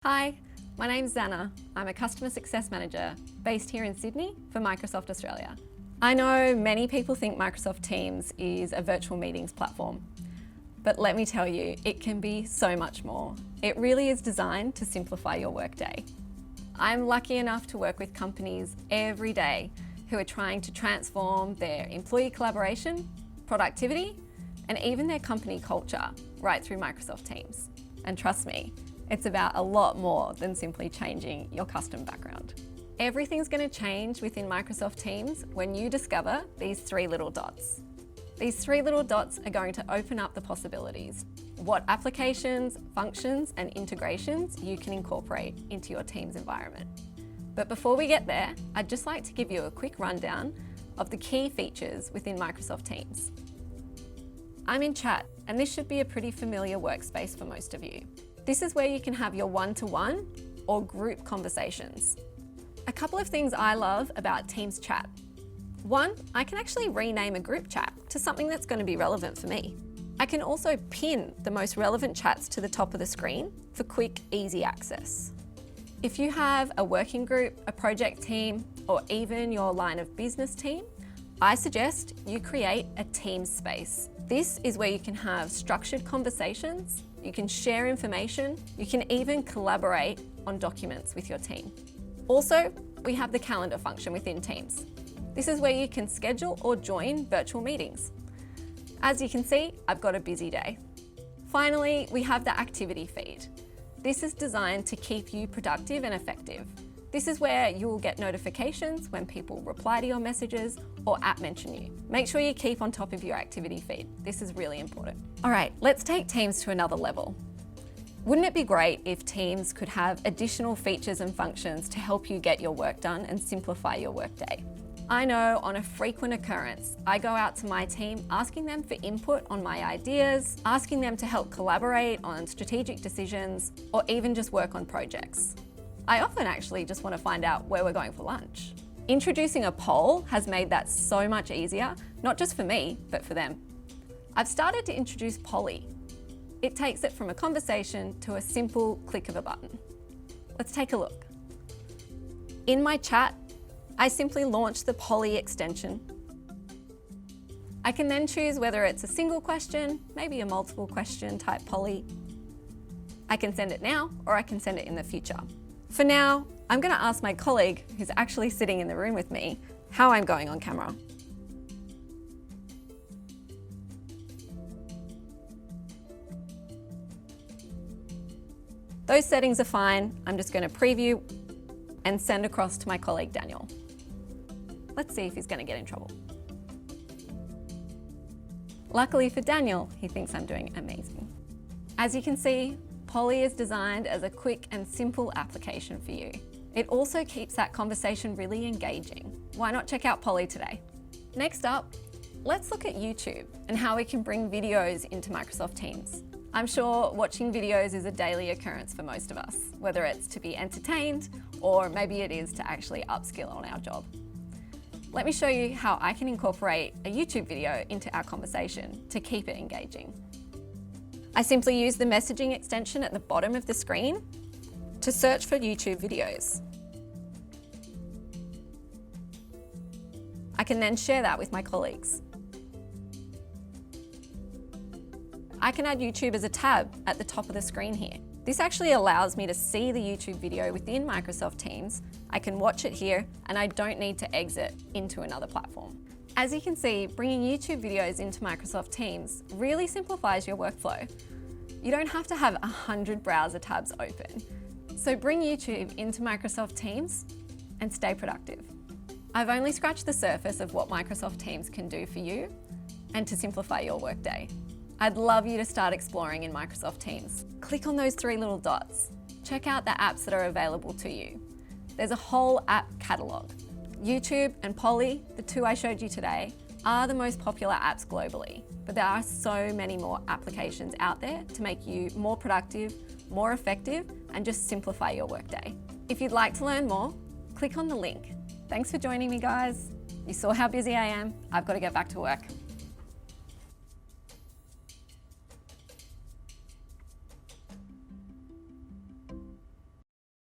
Hi, my name's Zana. I'm a Customer Success Manager based here in Sydney for Microsoft Australia. I know many people think Microsoft Teams is a virtual meetings platform, but let me tell you, it can be so much more. It really is designed to simplify your workday. I'm lucky enough to work with companies every day who are trying to transform their employee collaboration, productivity, and even their company culture right through Microsoft Teams. And trust me, it's about a lot more than simply changing your custom background. Everything's going to change within Microsoft Teams when you discover these three little dots. These three little dots are going to open up the possibilities. What applications, functions, and integrations you can incorporate into your Teams environment. But before we get there, I'd just like to give you a quick rundown of the key features within Microsoft Teams. I'm in chat, and this should be a pretty familiar workspace for most of you. This is where you can have your one-to-one or group conversations. A couple of things I love about Teams chat. One, I can actually rename a group chat to something that's going to be relevant for me. I can also pin the most relevant chats to the top of the screen for quick, easy access. If you have a working group, a project team, or even your line of business team, I suggest you create a Teams space. This is where you can have structured conversations, you can share information, you can even collaborate on documents with your team. Also, we have the calendar function within Teams. This is where you can schedule or join virtual meetings. As you can see, I've got a busy day. Finally, we have the activity feed. This is designed to keep you productive and effective. This is where you will get notifications when people reply to your messages or @mention you. Make sure you keep on top of your activity feed. This is really important. All right, let's take Teams to another level. Wouldn't it be great if Teams could have additional features and functions to help you get your work done and simplify your workday? I know on a frequent occurrence, I go out to my team asking them for input on my ideas, asking them to help collaborate on strategic decisions, or even just work on projects. I often actually just want to find out where we're going for lunch. Introducing a poll has made that so much easier, not just for me, but for them. I've started to introduce Polly. It takes it from a conversation to a simple click of a button. Let's take a look. In my chat, I simply launch the Polly extension. I can then choose whether it's a single question, maybe a multiple question type Polly. I can send it now, or I can send it in the future. For now, I'm going to ask my colleague, who's actually sitting in the room with me, how I'm going on camera. Those settings are fine. I'm just going to preview and send across to my colleague, Daniel. Let's see if he's going to get in trouble. Luckily for Daniel, he thinks I'm doing amazing. As you can see, Polly is designed as a quick and simple application for you. It also keeps that conversation really engaging. Why not check out Polly today? Next up, let's look at YouTube and how we can bring videos into Microsoft Teams. I'm sure watching videos is a daily occurrence for most of us, whether it's to be entertained or maybe it is to actually upskill on our job. Let me show you how I can incorporate a YouTube video into our conversation to keep it engaging. I simply use the messaging extension at the bottom of the screen to search for YouTube videos. I can then share that with my colleagues. I can add YouTube as a tab at the top of the screen here. This actually allows me to see the YouTube video within Microsoft Teams. I can watch it here and I don't need to exit into another platform. As you can see, bringing YouTube videos into Microsoft Teams really simplifies your workflow. You don't have to have 100 browser tabs open. So bring YouTube into Microsoft Teams and stay productive. I've only scratched the surface of what Microsoft Teams can do for you and to simplify your workday. I'd love you to start exploring in Microsoft Teams. Click on those three little dots. Check out the apps that are available to you. There's a whole app catalog. YouTube and Polly, the two I showed you today, are the most popular apps globally, but there are so many more applications out there to make you more productive, more effective, and just simplify your workday. If you'd like to learn more, click on the link. Thanks for joining me, guys. You saw how busy I am. I've got to get back to work.